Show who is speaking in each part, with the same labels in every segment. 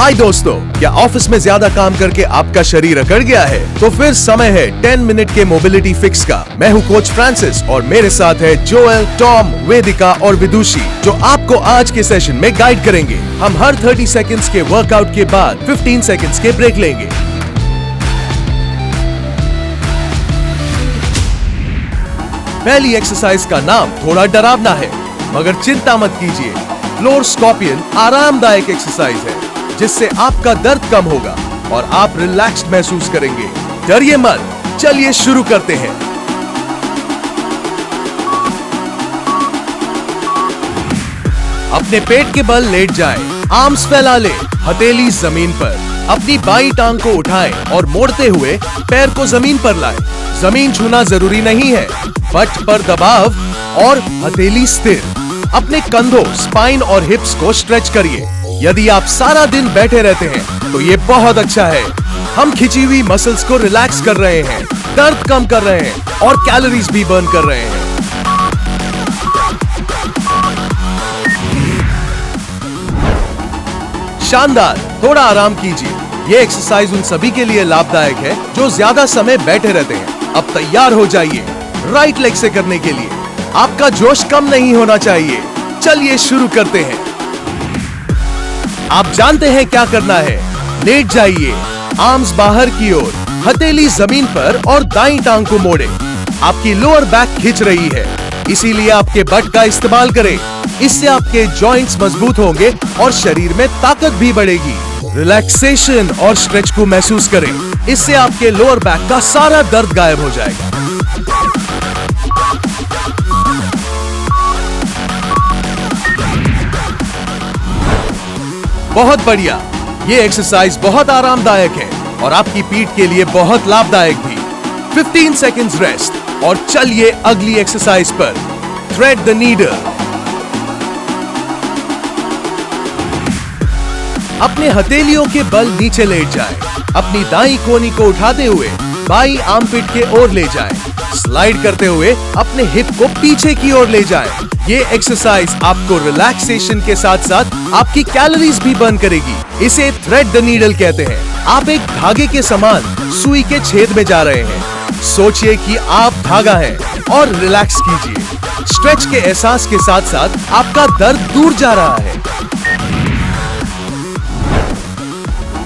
Speaker 1: हाय दोस्तों, क्या ऑफिस में ज्यादा काम करके आपका शरीर अकड़ गया है? तो फिर समय है 10 मिनट के मोबिलिटी फिक्स का। मैं हूँ कोच फ्रांसिस और मेरे साथ है जोएल, टॉम, वेदिका और विदुषी, जो आपको आज के सेशन में गाइड करेंगे। हम हर 30 सेकंड्स के वर्कआउट के बाद 15 सेकंड्स के ब्रेक लेंगे। पहली एक्सरसाइज का नाम थोड़ा डरावना है, मगर चिंता मत कीजिए। फ्लोर स्कॉर्पियन आरामदायक एक्सरसाइज है जिससे आपका दर्द कम होगा और आप रिलैक्स्ड महसूस करेंगे। डरिए मत, चलिए शुरू करते हैं। अपने पेट के बल लेट जाएं, आर्म्स फैला लें, हथेली जमीन पर। अपनी बाईं टांग को उठाएं और मोड़ते हुए पैर को जमीन पर लाएं। जमीन छूना जरूरी नहीं है, पट पर दबाव और हथेली स्थिर। अपने कंधों, स्पाइन और हिप्स को स्ट्रेच करिए। यदि आप सारा दिन बैठे रहते हैं तो ये बहुत अच्छा है। हम खिंची हुई मसल्स को रिलैक्स कर रहे हैं, दर्द कम कर रहे हैं और कैलोरीज भी बर्न कर रहे हैं। शानदार, थोड़ा आराम कीजिए। ये एक्सरसाइज उन सभी के लिए लाभदायक है जो ज्यादा समय बैठे रहते हैं। अब तैयार हो जाइए राइट लेग से करने के लिए। आपका जोश कम नहीं होना चाहिए। चलिए शुरू करते हैं। आप जानते हैं क्या करना है। लेट जाइए, आर्म्स बाहर की ओर, हथेली जमीन पर और दाईं टांग को मोड़े। आपकी लोअर बैक खिंच रही है, इसीलिए आपके बट का इस्तेमाल करें। इससे आपके जॉइंट्स मजबूत होंगे और शरीर में ताकत भी बढ़ेगी। रिलैक्सेशन और स्ट्रेच को महसूस करें, इससे आपके लोअर बैक का सारा दर्द गायब हो जाएगा। बहुत बढ़िया, ये एक्सरसाइज बहुत आरामदायक है और आपकी पीठ के लिए बहुत लाभदायक भी। 15 सेकंड्स रेस्ट और चलिए अगली एक्सरसाइज पर। Thread the needle. अपने हथेलियों के बल नीचे लेट जाएं। अपनी दाईं कोहनी को उठाते हुए बाईं आर्मपिट के ओर ले जाएं। स्लाइड करते हुए अपने हिप को पीछे की ओर ले जाएं। ये एक्सरसाइज आपको रिलैक्सेशन के साथ साथ आपकी कैलोरीज भी बर्न करेगी। इसे थ्रेड द नीडल कहते हैं। आप एक धागे के समान सुई के छेद में जा रहे हैं। सोचिए कि आप धागा हैं और रिलैक्स कीजिए। स्ट्रेच के एहसास के साथ साथ आपका दर्द दूर जा रहा है।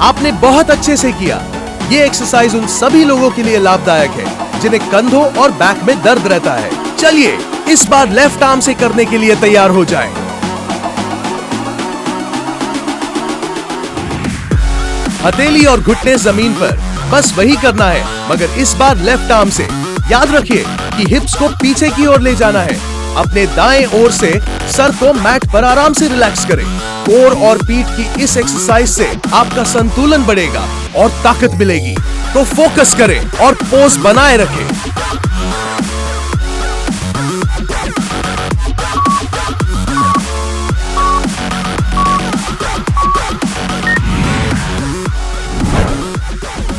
Speaker 1: आपने बहुत अच्छे से किया। ये एक्सरसाइज उन सभी लोगों के लिए लाभदायक है जिन्हें कंधों और बैक में दर्द रहता है। चलिए इस बार लेफ्ट आर्म से करने के लिए तैयार हो जाएं। हथेली और घुटने जमीन पर, बस वही करना है, मगर इस बार लेफ्ट आर्म से। याद रखिए कि हिप्स को पीछे की ओर ले जाना है। अपने दाएं ओर से सर को मैट पर आराम से रिलैक्स करें। कोर और पीठ की इस एक्सरसाइज से आपका संतुलन बढ़ेगा और ताकत मिलेगी। तो फोकस करें और पोज बनाए रखें।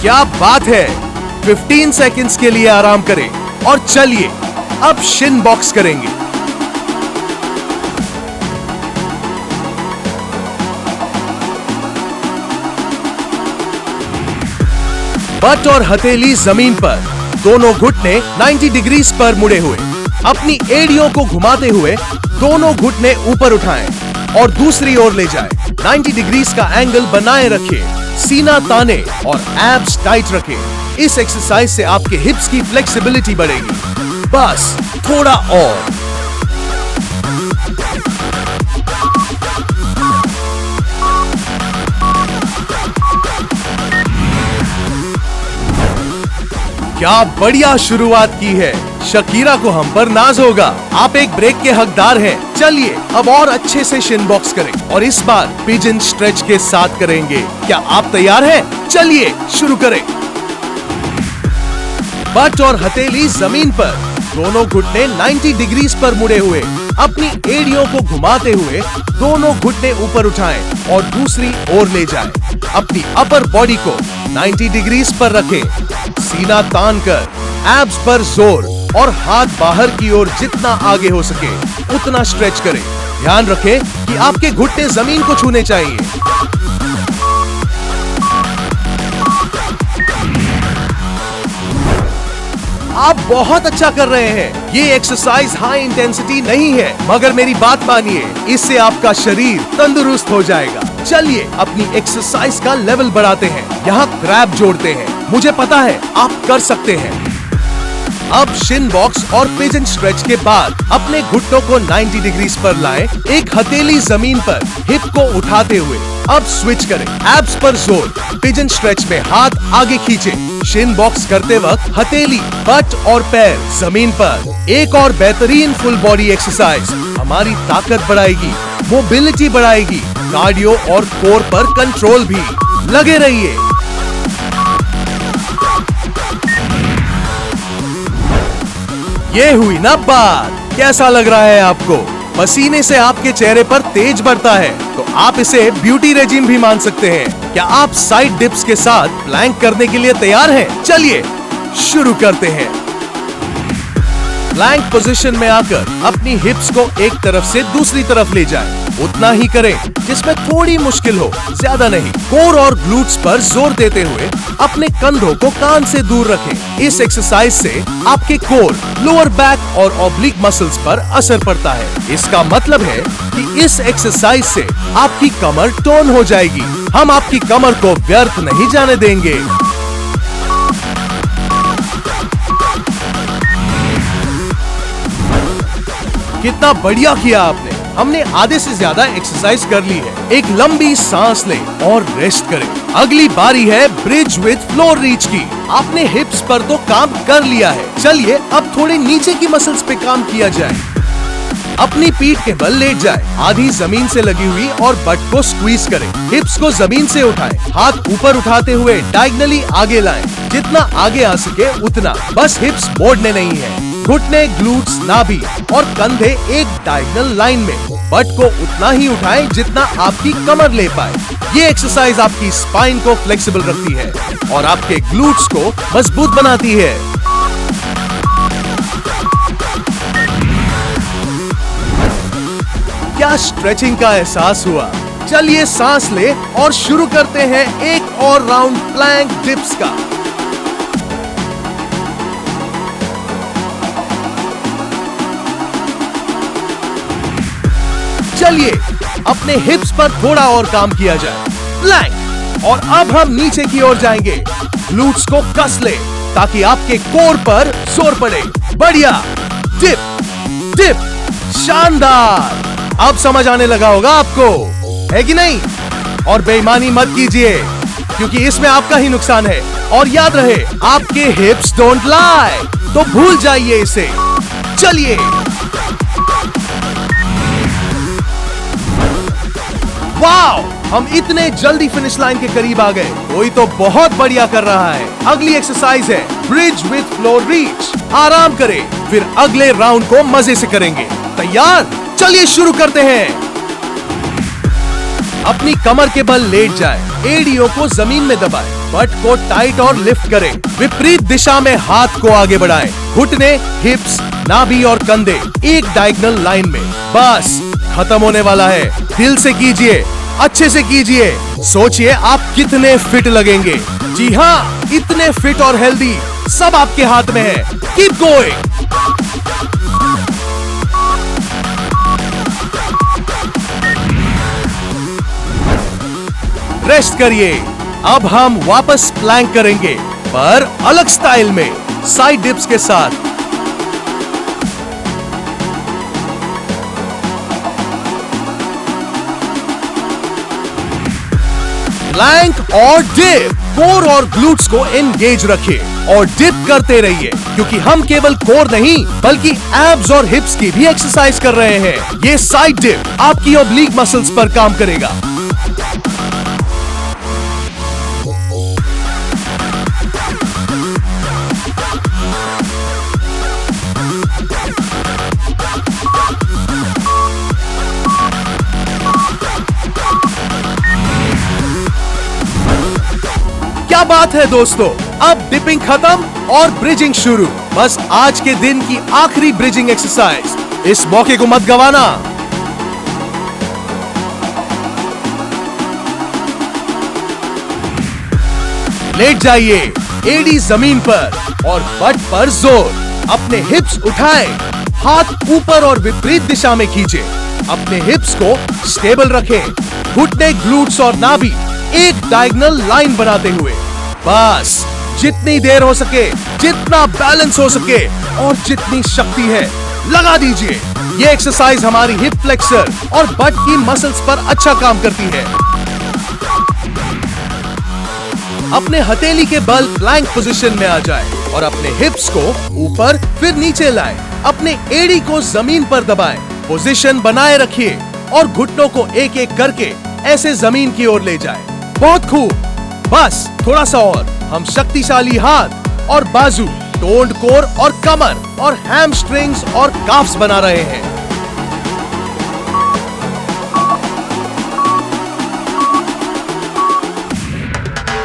Speaker 1: क्या बात है। 15 सेकंड्स के लिए आराम करें और चलिए अब शिन बॉक्स करेंगे। बट और हथेली जमीन पर, दोनों घुटने 90 डिग्रीज पर मुड़े हुए। अपनी एड़ियों को घुमाते हुए दोनों घुटने ऊपर उठाएं और दूसरी ओर ले जाएं। 90 डिग्रीज का एंगल बनाए रखिए। सीना ताने और एब्स टाइट रखें। इस एक्सरसाइज से आपके हिप्स की फ्लेक्सिबिलिटी बढ़ेगी। बस थोड़ा और। क्या बढ़िया शुरुआत की है। शकीरा को हम पर नाज होगा। आप एक ब्रेक के हकदार हैं। चलिए अब और अच्छे से शिन बॉक्स करें और इस बार पिजन स्ट्रेच के साथ करेंगे। क्या आप तैयार हैं? चलिए शुरू करें। बट और हथेली जमीन पर, दोनों घुटने 90 डिग्रीज पर मुड़े हुए। अपनी एड़ियों को घुमाते हुए दोनों घुटने ऊपर उठाएं और दूसरी ओर ले जाएं। अपनी अपर बॉडी को 90 डिग्रीज पर रखें। सीना तान कर, एब्स पर जोर और हाथ बाहर की ओर जितना आगे हो सके उतना स्ट्रेच करें। ध्यान रखें कि आपके घुटने जमीन को छूने चाहिए। आप बहुत अच्छा कर रहे हैं। ये एक्सरसाइज हाई इंटेंसिटी नहीं है, मगर मेरी बात मानिए, इससे आपका शरीर तंदुरुस्त हो जाएगा। चलिए अपनी एक्सरसाइज का लेवल बढ़ाते हैं। यहाँ क्रैप जोड़ते हैं। मुझे पता है आप कर सकते हैं। अब शिन बॉक्स और पिजन स्ट्रेच के बाद अपने घुटनों को 90 डिग्रीज पर लाएं, एक हथेली जमीन पर, हिप को उठाते हुए। अब स्विच करें, एब्स पर जोर, पिजन स्ट्रेच में हाथ आगे खींचें। शिन बॉक्स करते वक्त हथेली, बट और पैर जमीन पर। एक और बेहतरीन फुल बॉडी एक्सरसाइज हमारी ताकत बढ़ाएगी, मोबिलिटी बढ़ाएगी, कार्डियो और कोर पर कंट्रोल भी। लगे रहिए। ये हुई ना बात। कैसा लग रहा है आपको? पसीने से आपके चेहरे पर तेज बढ़ता है, तो आप इसे ब्यूटी रेजिम भी मान सकते हैं। क्या आप साइड डिप्स के साथ प्लैंक करने के लिए तैयार हैं? चलिए शुरू करते हैं। प्लैंक पोजीशन में आकर अपनी हिप्स को एक तरफ से दूसरी तरफ ले जाएं। उतना ही करें जिसमें थोड़ी मुश्किल हो, ज्यादा नहीं। कोर और ग्लूट्स पर जोर देते हुए अपने कंधों को कान से दूर रखें। इस एक्सरसाइज से आपके कोर, लोअर बैक और ऑब्लिक मसल्स पर असर पड़ता है। इसका मतलब है कि इस एक्सरसाइज से आपकी कमर टोन हो जाएगी। हम आपकी कमर को व्यर्थ नहीं जाने देंगे। कितना बढ़िया किया आपने। हमने आधे से ज्यादा एक्सरसाइज कर ली है। एक लंबी सांस लें और रेस्ट करें। अगली बारी है ब्रिज विद फ्लोर रीच की। आपने हिप्स पर तो काम कर लिया है, चलिए अब थोड़े नीचे की मसल्स पे काम किया जाए। अपनी पीठ के बल लेट जाए, आधी जमीन से लगी हुई और बट को स्क्वीज करें। हिप्स को जमीन से उठाएं, हाथ ऊपर उठाते हुए डायगनली आगे लाएं। जितना आगे आ सके उतना, बस हिप्स मोड़ने नहीं है। घुटने, ग्लूट्स, नाभि और कंधे एक डायगोनल लाइन में। बट को उतना ही उठाएं जितना आपकी कमर ले पाए। ये एक्सरसाइज आपकी स्पाइन को फ्लेक्सिबल रखती है और आपके ग्लूट्स को मजबूत बनाती है। क्या स्ट्रेचिंग का एहसास हुआ? चलिए सांस ले और शुरू करते हैं एक और राउंड प्लैंक डिप्स का। चलिए अपने हिप्स पर थोड़ा और काम किया जाए। प्लैंक। और अब हम नीचे की ओर जाएंगे। ग्लूट्स को कस ले ताकि आपके कोर पर जोर पड़े। बढ़िया। Dip dip. शानदार। अब समझ आने लगा होगा आपको, है कि नहीं? और बेईमानी मत कीजिए, क्योंकि इसमें आपका ही नुकसान है। और याद रहे, आपके हिप्स डोंट लाई, तो भूल जाइए इसे। चलिए। वाओ, हम इतने जल्दी फिनिश लाइन के करीब आ गए। कोई तो बहुत बढ़िया कर रहा है। अगली एक्सरसाइज है ब्रिज विद फ्लोर रीच। आराम करें, फिर अगले राउंड को मजे से करेंगे। तैयार? चलिए शुरू करते हैं। अपनी कमर के बल लेट जाए, एड़ियों को जमीन में दबाएं, बट को टाइट और लिफ्ट करें। विपरीत दिशा में हाथ को आगे बढ़ाएं। घुटने, हिप्स, नाभि और कंधे एक डायगोनल लाइन में। बस खत्म होने वाला है। दिल से कीजिए, अच्छे से कीजिए। सोचिए आप कितने फिट लगेंगे। जी हाँ, इतने फिट और हेल्दी, सब आपके हाथ में है। Keep going. रेस्ट करिए। अब हम वापस प्लैंक करेंगे, पर अलग स्टाइल में, साइड डिप्स के साथ। प्लैंक और डिप। कोर और ग्लूट्स को एंगेज रखिए और डिप करते रहिए, क्योंकि हम केवल कोर नहीं बल्कि एब्स और हिप्स की भी एक्सरसाइज कर रहे हैं। ये साइड डिप आपकी ऑब्लिक मसल्स पर काम करेगा। क्या बात है दोस्तों, अब डिपिंग खत्म और ब्रिजिंग शुरू। बस आज के दिन की आखिरी ब्रिजिंग एक्सरसाइज। इस मौके को मत गवाना। लेट जाइए, एड़ी जमीन पर, और बट पर जोर। अपने हिप्स उठाएं, हाथ ऊपर और विपरीत दिशा में खींचे। अपने हिप्स को स्टेबल रखें, घुटने, ग्लूट्स और नाभि एक डायगोनल लाइन बनाते हुए। बस जितनी देर हो सके, जितना बैलेंस हो सके और जितनी शक्ति है लगा दीजिए। ये एक्सरसाइज हमारी हिप फ्लेक्सर और बट की मसल्स पर अच्छा काम करती है। अपने हथेली के बल प्लैंक पोजीशन में आ जाए और अपने हिप्स को ऊपर फिर नीचे लाएं। अपने एड़ी को जमीन पर दबाएं, पोजीशन बनाए रखिए और घुटनों को एक एक करके ऐसे जमीन की ओर ले जाएं। बहुत खूब, बस थोड़ा सा और। हम शक्तिशाली हाथ और बाजू, टोन्ड कोर और कमर और हैमस्ट्रिंग्स और काफ्स बना रहे हैं।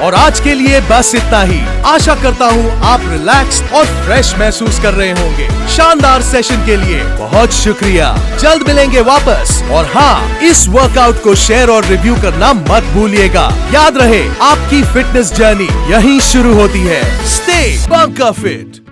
Speaker 1: और आज के लिए बस इतना ही। आशा करता हूँ आप रिलैक्स्ड और फ्रेश महसूस कर रहे होंगे। शानदार सेशन के लिए बहुत शुक्रिया। जल्द मिलेंगे वापस। और हाँ, इस वर्कआउट को शेयर और रिव्यू करना मत भूलिएगा। याद रहे, आपकी फिटनेस जर्नी यहीं शुरू होती है। Stay bunker fit.